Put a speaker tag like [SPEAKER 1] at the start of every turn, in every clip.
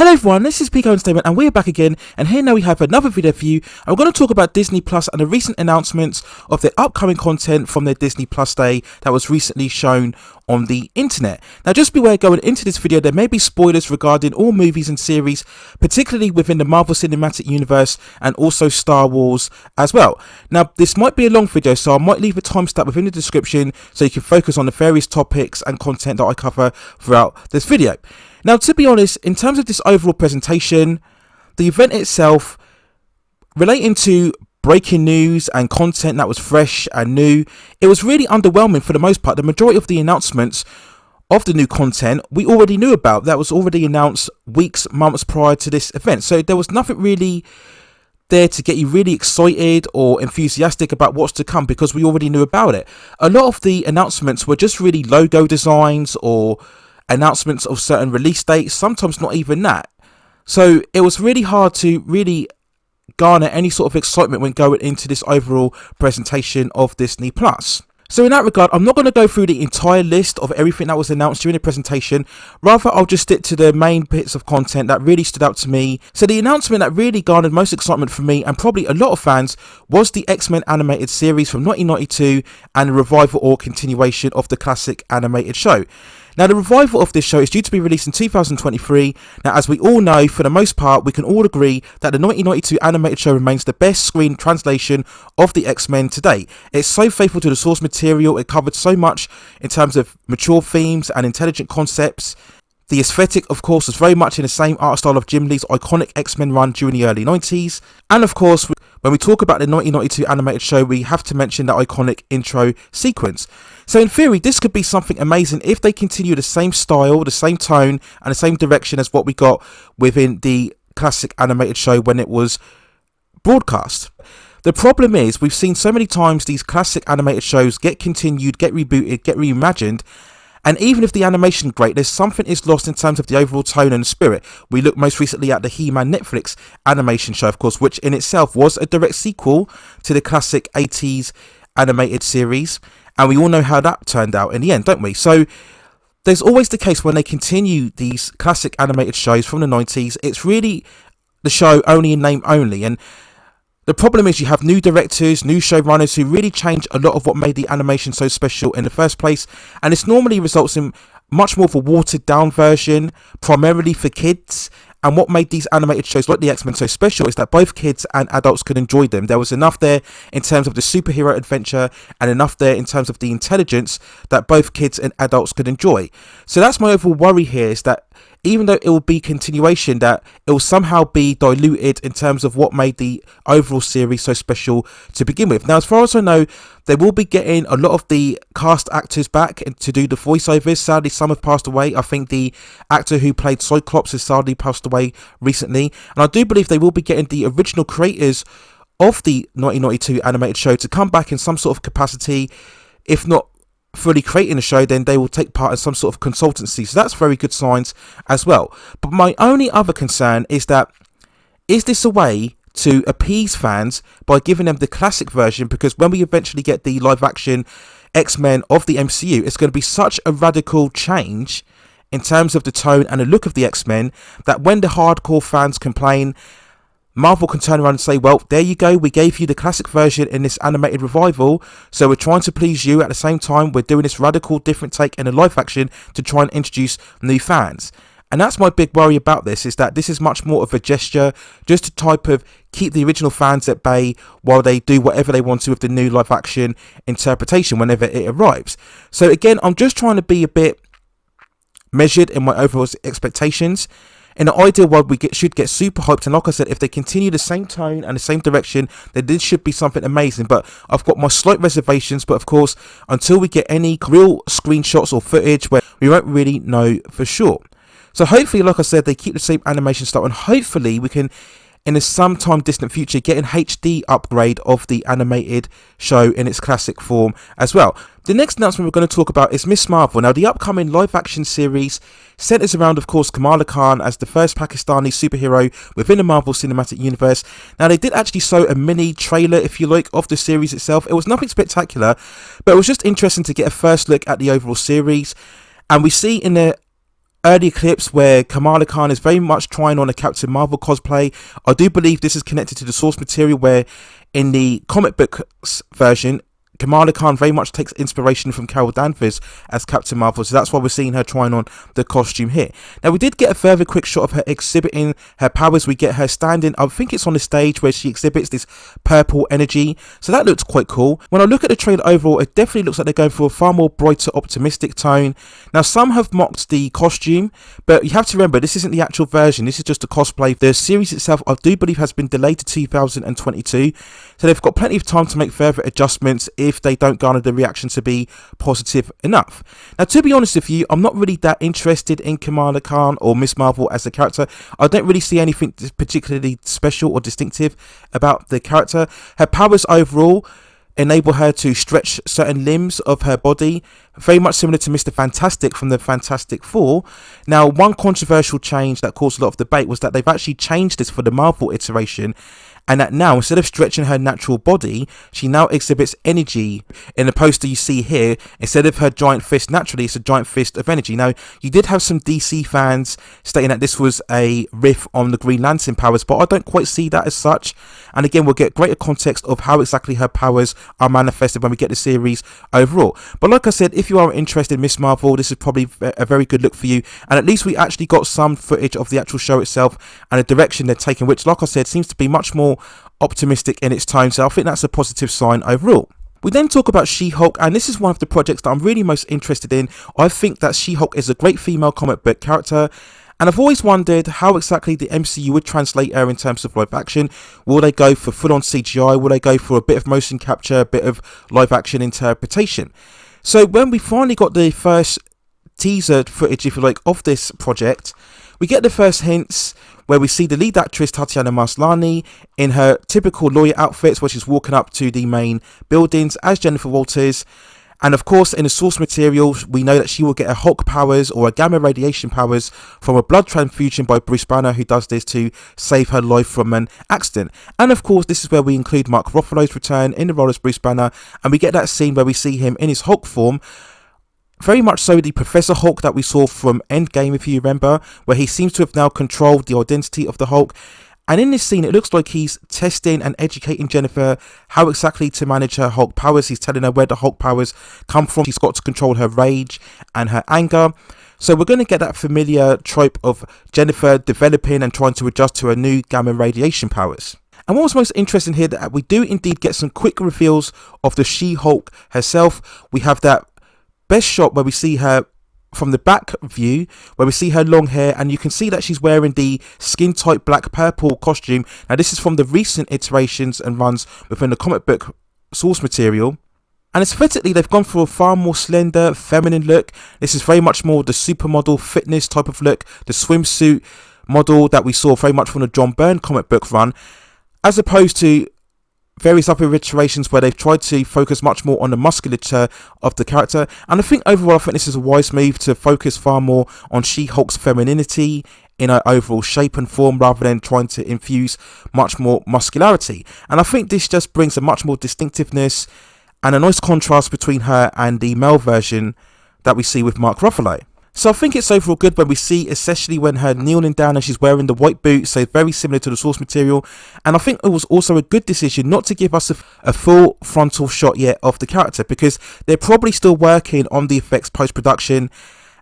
[SPEAKER 1] Hello everyone, this is Pico Entertainment and we're back again, and here now we have another video for you. And we're going to talk about Disney Plus and the recent announcements of their upcoming content from their Disney Plus Day that was recently shown on the internet. Now just beware, going into this video there may be spoilers regarding all movies and series, particularly within the Marvel Cinematic Universe and also Star Wars as well. Now this might be a long video, so I might leave a timestamp within the description so you can focus on the various topics and content that I cover throughout this video. Now, to be honest, in terms of this overall presentation, the event itself, relating to breaking news and content that was fresh and new, it was really underwhelming for the most part. The majority of the announcements of the new content we already knew about. That was already announced weeks, months prior to this event. So there was nothing really there to get you really excited or enthusiastic about what's to come, because we already knew about it. A lot of the announcements were just really logo designs or announcements of certain release dates, sometimes not even that. So it was really hard to really garner any sort of excitement when going into this overall presentation of Disney Plus. So in that regard, I'm not going to go through the entire list of everything that was announced during the presentation. Rather, I'll just stick to the main bits of content that really stood out to me. So the announcement that really garnered most excitement for me and probably a lot of fans was the X-Men animated series from 1992 and the revival or continuation of the classic animated show. Now, the revival of this show is due to be released in 2023. Now, as we all know, for the most part, we can all agree that the 1992 animated show remains the best screen translation of the X-Men to date. It's so faithful to the source material, it covered so much in terms of mature themes and intelligent concepts. The aesthetic, of course, was very much in the same art style of Jim Lee's iconic X-Men run during the early 90s. And of course, when we talk about the 1992 animated show, we have to mention that iconic intro sequence. So in theory, this could be something amazing if they continue the same style, the same tone, and the same direction as what we got within the classic animated show when it was broadcast. The problem is, we've seen so many times these classic animated shows get continued, get rebooted, get reimagined, and even if the animation is great, there's something is lost in terms of the overall tone and spirit. We look most recently at the He-Man Netflix animation show, of course, which in itself was a direct sequel to the classic 80s animated series. And we all know how that turned out in the end, don't we? So there's always the case when they continue these classic animated shows from the 90s, it's really the show only in name only. And the problem is you have new directors, new showrunners who really change a lot of what made the animation so special in the first place. And this normally results in much more of a watered down version, primarily for kids. And what made these animated shows like the X-Men so special is that both kids and adults could enjoy them. There was enough there in terms of the superhero adventure and enough there in terms of the intelligence that both kids and adults could enjoy. So that's my overall worry here, is that even though it will be continuation, that it will somehow be diluted in terms of what made the overall series so special to begin with. Now, as far as I know, they will be getting a lot of the cast actors back to do the voiceovers. Sadly, some have passed away. I think the actor who played Cyclops has sadly passed away recently. And I do believe they will be getting the original creators of the 1992 animated show to come back in some sort of capacity. If not fully creating a show, then they will take part in some sort of consultancy. So that's very good signs as well. But my only other concern is that, is this a way to appease fans by giving them the classic version? Because when we eventually get the live action X-Men of the MCU, it's going to be such a radical change in terms of the tone and the look of the X-Men that when the hardcore fans complain, Marvel can turn around and say, well, there you go, we gave you the classic version in this animated revival, so we're trying to please you. At the same time, we're doing this radical different take in a live action to try and introduce new fans. And that's my big worry about this, is that this is much more of a gesture, just to type of keep the original fans at bay while they do whatever they want to with the new live action interpretation whenever it arrives. So again, I'm just trying to be a bit measured in my overall expectations. In the ideal world, we should get super hyped, and like I said, if they continue the same tone and the same direction, then this should be something amazing. But I've got my slight reservations. But of course, until we get any real screenshots or footage, where we won't really know for sure. So hopefully, like I said, they keep the same animation style, and hopefully we can, in a sometime distant future, get an HD upgrade of the animated show in its classic form as well. The next announcement we're going to talk about is Miss Marvel. Now, the upcoming live-action series centers around, of course, Kamala Khan as the first Pakistani superhero within the Marvel Cinematic Universe. Now, they did actually show a mini trailer, if you like, of the series itself. It was nothing spectacular, but it was just interesting to get a first look at the overall series. And we see in the early clips where Kamala Khan is very much trying on a Captain Marvel cosplay. I do believe this is connected to the source material, where in the comic books version, Kamala Khan very much takes inspiration from Carol Danvers as Captain Marvel, so that's why we're seeing her trying on the costume here. Now, we did get a further quick shot of her exhibiting her powers. We get her standing, I think it's on the stage, where she exhibits this purple energy, so that looks quite cool. When I look at the trailer overall, it definitely looks like they're going for a far more brighter, optimistic tone. Now, some have mocked the costume, but you have to remember, this isn't the actual version, this is just a cosplay. The series itself, I do believe, has been delayed to 2022, so they've got plenty of time to make further adjustments if they don't garner the reaction to be positive enough. Now, to be honest with you, I'm not really that interested in Kamala Khan or Miss Marvel as a character. I don't really see anything particularly special or distinctive about the character. Her powers overall enable her to stretch certain limbs of her body, very much similar to Mr. Fantastic from the Fantastic Four. Now, one controversial change that caused a lot of debate was that they've actually changed this for the Marvel iteration, and that now, instead of stretching her natural body, she now exhibits energy. In the poster you see here, instead of her giant fist naturally, it's a giant fist of energy. Now, you did have some DC fans stating that this was a riff on the Green Lantern powers, but I don't quite see that as such. And again, we'll get greater context of how exactly her powers are manifested when we get the series overall. But like I said, if you are interested in Miss Marvel, this is probably a very good look for you. And at least we actually got some footage of the actual show itself and the direction they're taking, which, like I said, seems to be much more optimistic in its tone, so I think that's a positive sign overall. We then talk about She-Hulk, and this is one of the projects that I'm really most interested in. I think that She-Hulk is a great female comic book character, and I've always wondered how exactly the MCU would translate her in terms of live action. Will they go for full-on CGI? Will they go for a bit of motion capture, a bit of live action interpretation? So when we finally got the first teaser footage, if you like, of this project, we get the first hints where we see the lead actress Tatiana Maslany in her typical lawyer outfits, where she's walking up to the main buildings as Jennifer Walters. And of course, in the source material, we know that she will get her Hulk powers or her gamma radiation powers from a blood transfusion by Bruce Banner, who does this to save her life from an accident. And of course, this is where we include Mark Ruffalo's return in the role as Bruce Banner, and we get that scene where we see him in his Hulk form, very much so the Professor Hulk that we saw from Endgame, if you remember, where he seems to have now controlled the identity of the Hulk. And in this scene, it looks like he's testing and educating Jennifer how exactly to manage her Hulk powers. He's telling her where the Hulk powers come from. She's got to control her rage and her anger. So we're going to get that familiar trope of Jennifer developing and trying to adjust to her new gamma radiation powers. And what was most interesting here, that we do indeed get some quick reveals of the She-Hulk herself. We have that best shot where we see her from the back view, where we see her long hair, and you can see that she's wearing the skin tight black purple costume. Now, this is from the recent iterations and runs within the comic book source material, and aesthetically they've gone for a far more slender, feminine look. This is very much more the supermodel fitness type of look, the swimsuit model that we saw very much from the John Byrne comic book run, as opposed to various other iterations where they've tried to focus much more on the musculature of the character. And I think overall, I think this is a wise move to focus far more on She-Hulk's femininity in her overall shape and form, rather than trying to infuse much more muscularity. And I think this just brings a much more distinctiveness and a nice contrast between her and the male version that we see with Mark Ruffalo. So I think it's overall good when we see, especially when her kneeling down and she's wearing the white boots, so very similar to the source material. And I think it was also a good decision not to give us a full frontal shot yet of the character, because they're probably still working on the effects post-production.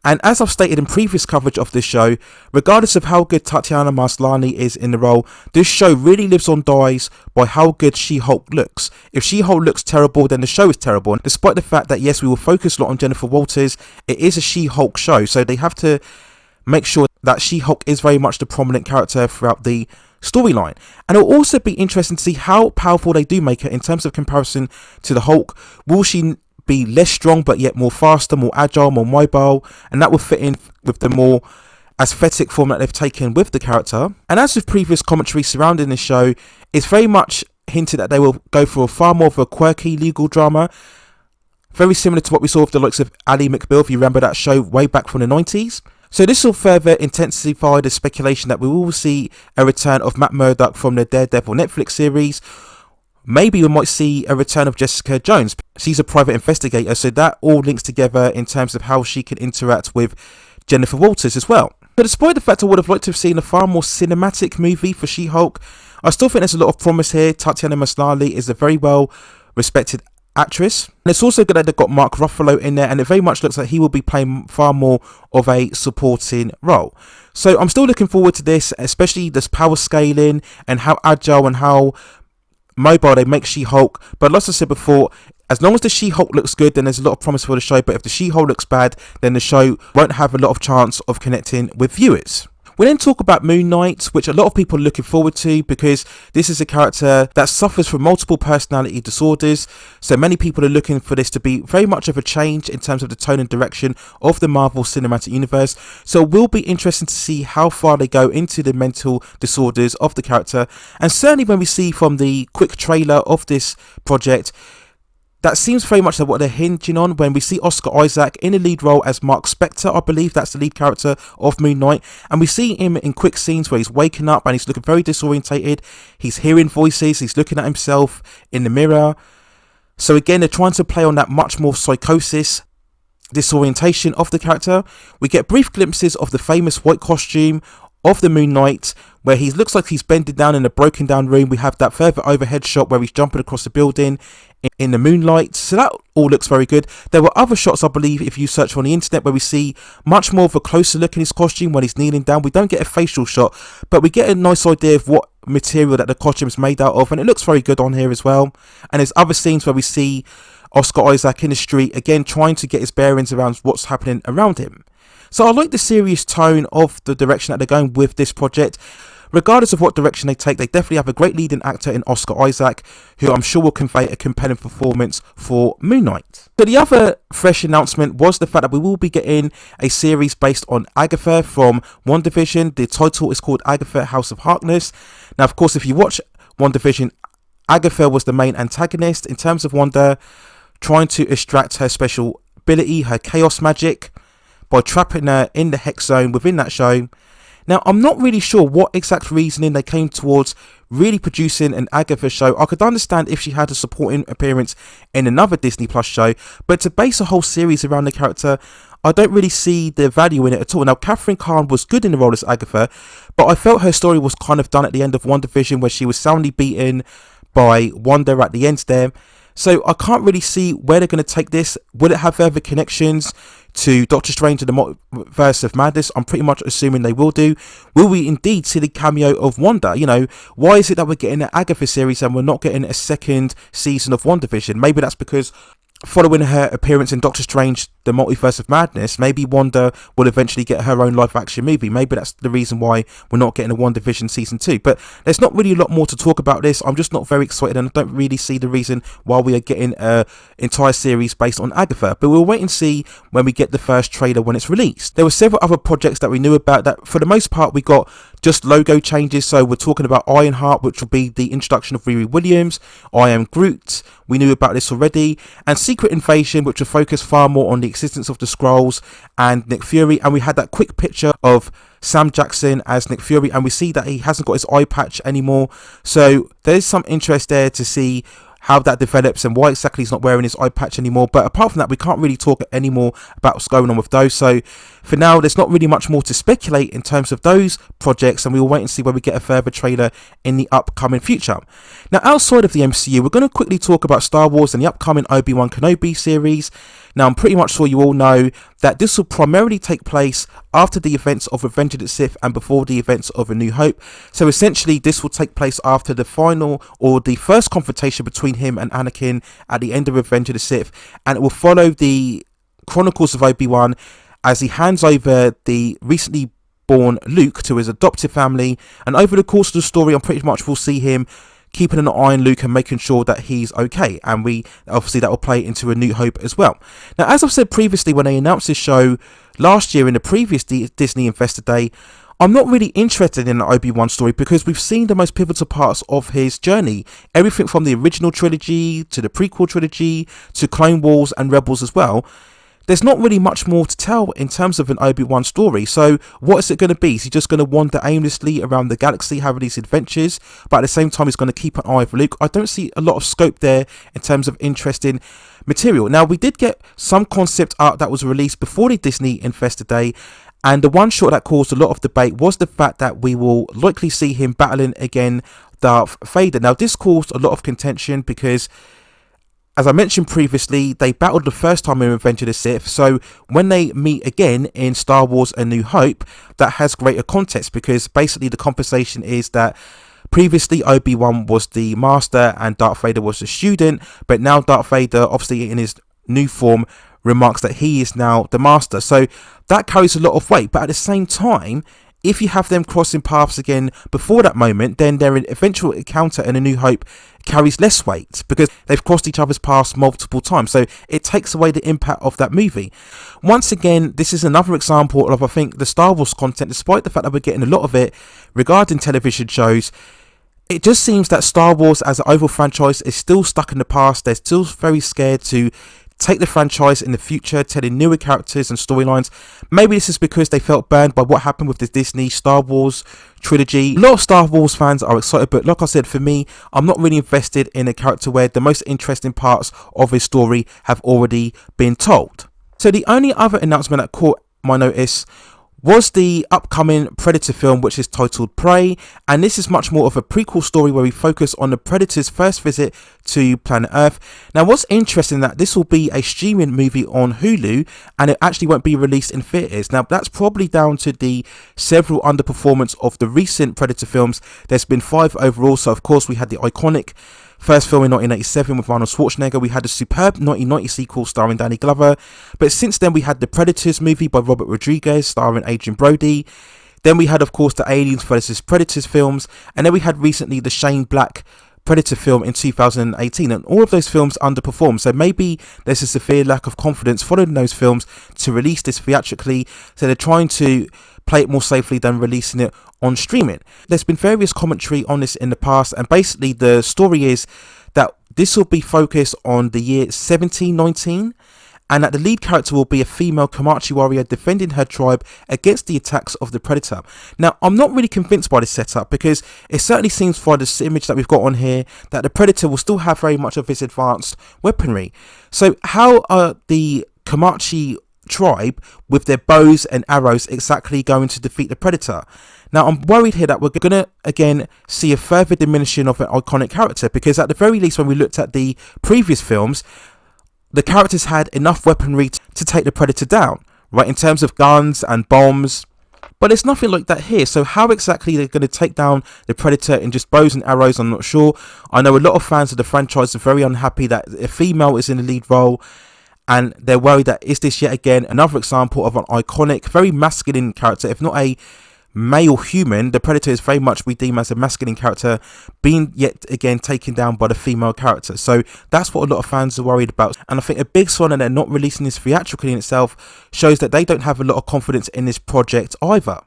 [SPEAKER 1] And as I've stated in previous coverage of this show, regardless of how good Tatiana Maslany is in the role, this show really lives or dies by how good She-Hulk looks. If She-Hulk looks terrible, then the show is terrible. And despite the fact that, yes, we will focus a lot on Jennifer Walters, it is a She-Hulk show, so they have to make sure that She-Hulk is very much the prominent character throughout the storyline. And it'll also be interesting to see how powerful they do make her in terms of comparison to the Hulk. Will she be less strong but yet more faster, more agile, more mobile, and that will fit in with the more aesthetic form that they've taken with the character. And as with previous commentary surrounding the show, it's very much hinted that they will go for a far more of a quirky legal drama, very similar to what we saw with the likes of Ally McBeal, if you remember that show way back from the 90s. So this will further intensify the speculation that we will see a return of Matt Murdock from the Daredevil Netflix series. Maybe we might see a return of Jessica Jones. She's a private investigator, so that all links together in terms of how she can interact with Jennifer Walters as well. But despite the fact I would have liked to have seen a far more cinematic movie for She-Hulk, I still think there's a lot of promise here. Tatiana Maslany is a very well respected actress, and it's also good that they've got Mark Ruffalo in there, and it very much looks like he will be playing far more of a supporting role. So I'm still looking forward to this, especially this power scaling and how agile and how mobile they make She-Hulk. But like I said before, as long as the She-Hulk looks good, then there's a lot of promise for the show. But if the She-Hulk looks bad, then the show won't have a lot of chance of connecting with viewers. We then talk about Moon Knight, which a lot of people are looking forward to because this is a character that suffers from multiple personality disorders. So many people are looking for this to be very much of a change in terms of the tone and direction of the Marvel Cinematic Universe. So it will be interesting to see how far they go into the mental disorders of the character. And certainly when we see from the quick trailer of this project, that seems very much like what they're hinging on when we see Oscar Isaac in the lead role as Mark Spector. I believe that's the lead character of Moon Knight. And we see him in quick scenes where he's waking up and he's looking very disorientated. He's hearing voices. He's looking at himself in the mirror. So again, they're trying to play on that much more psychosis, disorientation of the character. We get brief glimpses of the famous white costume of the Moon Knight, where he looks like he's bending down in a broken down room. We have that further overhead shot where he's jumping across the building in the moonlight. So that all looks very good. There were other shots, I believe, if you search on the internet, where we see much more of a closer look in his costume when he's kneeling down. We don't get a facial shot, but we get a nice idea of what material that the costume is made out of, and it looks very good on here as well. And there's other scenes where we see Oscar Isaac in the street, again trying to get his bearings around what's happening around him. So I like the serious tone of the direction that they're going with this project. Regardless of what direction they take, they definitely have a great leading actor in Oscar Isaac, who I'm sure will convey a compelling performance for Moon Knight. So the other fresh announcement was the fact that we will be getting a series based on Agatha from WandaVision. The title is called Agatha, House of Harkness. Now, of course, if you watch WandaVision, Agatha was the main antagonist in terms of Wanda trying to extract her special ability, her chaos magic, by trapping her in the Hex Zone within that show. Now, I'm not really sure what exact reasoning they came towards really producing an Agatha show. I could understand if she had a supporting appearance in another Disney Plus show, but to base a whole series around the character, I don't really see the value in it at all. Now, Catherine Kahn was good in the role as Agatha, but I felt her story was kind of done at the end of WandaVision, where she was soundly beaten by Wanda at the end there. So I can't really see where they're going to take this. Will it have further connections to Doctor Strange and the Multiverse of Madness? I'm pretty much assuming they will do. Will we indeed see the cameo of Wanda? You know, why is it that we're getting an Agatha series and we're not getting a second season of WandaVision? Maybe that's because following her appearance in Doctor Strange, the Multiverse of Madness, maybe Wanda will eventually get her own live action movie. Maybe that's the reason why we're not getting a WandaVision season 2. But there's not really a lot more to talk about this. I'm just not very excited, and I don't really see the reason why we are getting an entire series based on Agatha. But we'll wait and see when we get the first trailer when it's released. There were several other projects that we knew about that for the most part we got just logo changes. So we're talking about Ironheart, which will be the introduction of Riri Williams. I Am Groot, we knew about this already. And Secret Invasion, which will focus far more on the existence of the Skrulls and Nick Fury. And we had that quick picture of Sam Jackson as Nick Fury, and we see that he hasn't got his eye patch anymore. So there's some interest there to see how that develops and why exactly he's not wearing his eye patch anymore. But apart from that, we can't really talk anymore about what's going on with those. So for now, there's not really much more to speculate in terms of those projects, and we'll wait and see when we get a further trailer in the upcoming future. Now, outside of the MCU, we're going to quickly talk about Star Wars and the upcoming Obi Wan Kenobi series. Now, I'm pretty much sure you all know that this will primarily take place after the events of Revenge of the Sith and before the events of A New Hope. So essentially, this will take place after the final or the first confrontation between him and Anakin at the end of Revenge of the Sith, and it will follow the chronicles of Obi-Wan as he hands over the recently born Luke to his adoptive family. And over the course of the story, I'm pretty much will see him keeping an eye on Luke and making sure that he's okay, and we obviously that will play into A New Hope as well. Now, as I've said previously, when they announced this show last year in the previous Disney Investor Day, I'm not really interested in the Obi-Wan story because we've seen the most pivotal parts of his journey, everything from the original trilogy to the prequel trilogy to Clone Wars and Rebels as well. There's not really much more to tell in terms of an Obi-Wan story. So what is it going to be? Is he just going to wander aimlessly around the galaxy having these adventures, but at the same time he's going to keep an eye for Luke? I don't see a lot of scope there in terms of interesting material. Now, we did get some concept art that was released before the Disney Investor Day, And the one shot that caused a lot of debate was the fact that we will likely see him battling again Darth Vader. Now, this caused a lot of contention because, as I mentioned previously, they battled the first time in Revenge of the Sith, so when they meet again in Star Wars A New Hope, that has greater context, because basically the conversation is that previously Obi Wan was the master and Darth Vader was the student, but now Darth Vader, obviously in his new form, remarks that he is now the master. So that carries a lot of weight, but at the same time, if you have them crossing paths again before that moment, then their eventual encounter in A New Hope carries less weight because they've crossed each other's paths multiple times. So it takes away the impact of that movie. Once again, this is another example of, I think, the Star Wars content, despite the fact that we're getting a lot of it regarding television shows. It just seems that Star Wars as an overall franchise is still stuck in the past. They're still very scared to take the franchise in the future, telling newer characters and storylines. Maybe this is because they felt burned by what happened with the Disney Star Wars trilogy. A lot of Star Wars fans are excited, but like I said, for me, I'm not really invested in a character where the most interesting parts of his story have already been told. So the only other announcement that caught my notice was the upcoming Predator film, which is titled Prey, and this is much more of a prequel story where we focus on the Predator's first visit to planet Earth. Now, what's interesting that this will be a streaming movie on Hulu, and it actually won't be released in theaters. Now, that's probably down to the several underperformance of the recent Predator films. There's been 5 overall, so of course we had the iconic first film in 1987 with Arnold Schwarzenegger. We had a superb 1990 sequel starring Danny Glover. But since then, we had the Predators movie by Robert Rodriguez starring Adrian Brody. Then we had, of course, the Aliens vs Predators films. And then we had recently the Shane Black Predator film in 2018. And all of those films underperformed. So maybe there's a severe lack of confidence following those films to release this theatrically. So they're trying to play it more safely than releasing it on streaming. There's been various commentary on this in the past, and basically the story is that this will be focused on the year 1719, and that the lead character will be a female Comanche warrior defending her tribe against the attacks of the Predator. Now, I'm not really convinced by this setup, because it certainly seems, for this image that we've got on here, that the Predator will still have very much of his advanced weaponry. So how are the Comanche tribe with their bows and arrows exactly going to defeat the Predator? Now, I'm worried here that we're going to again see a further diminishing of an iconic character, because at the very least, when we looked at the previous films, the characters had enough weaponry to take the Predator down, right, in terms of guns and bombs. But it's nothing like that here. So how exactly they're going to take down the Predator in just bows and arrows, I'm not sure. I know a lot of fans of the franchise are very unhappy that a female is in the lead role, and they're worried that is this yet again another example of an iconic, very masculine character, if not a male human. The Predator is very much we deem as a masculine character being yet again taken down by the female character. So that's what a lot of fans are worried about, and I think a big sign that they're not releasing this theatrically in itself shows that they don't have a lot of confidence in this project either.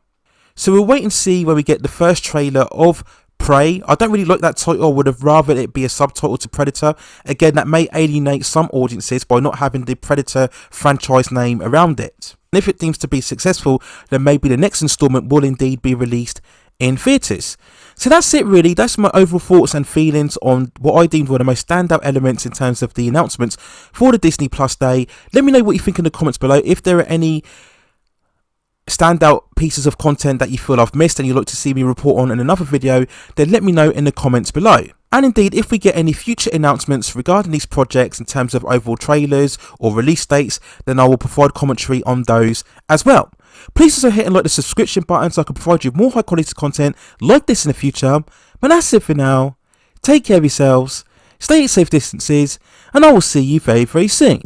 [SPEAKER 1] So we'll wait and see when we get the first trailer of Prey. I don't really like that title. I would have rather it be a subtitle to Predator. Again, that may alienate some audiences by not having the Predator franchise name around it. And if it seems to be successful, then maybe the next installment will indeed be released in theatres. So that's it really. That's my overall thoughts and feelings on what I deemed were the most standout elements in terms of the announcements for the Disney Plus Day. Let me know what you think in the comments below. If there are any standout pieces of content that you feel I've missed and you'd like to see me report on in another video, then let me know in the comments below. And indeed, if we get any future announcements regarding these projects in terms of overall trailers or release dates, then I will provide commentary on those as well. Please also hit and like the subscription button so I can provide you more high quality content like this in the future. But that's it for now. Take care of yourselves, stay at safe distances, and I will see you very, very soon.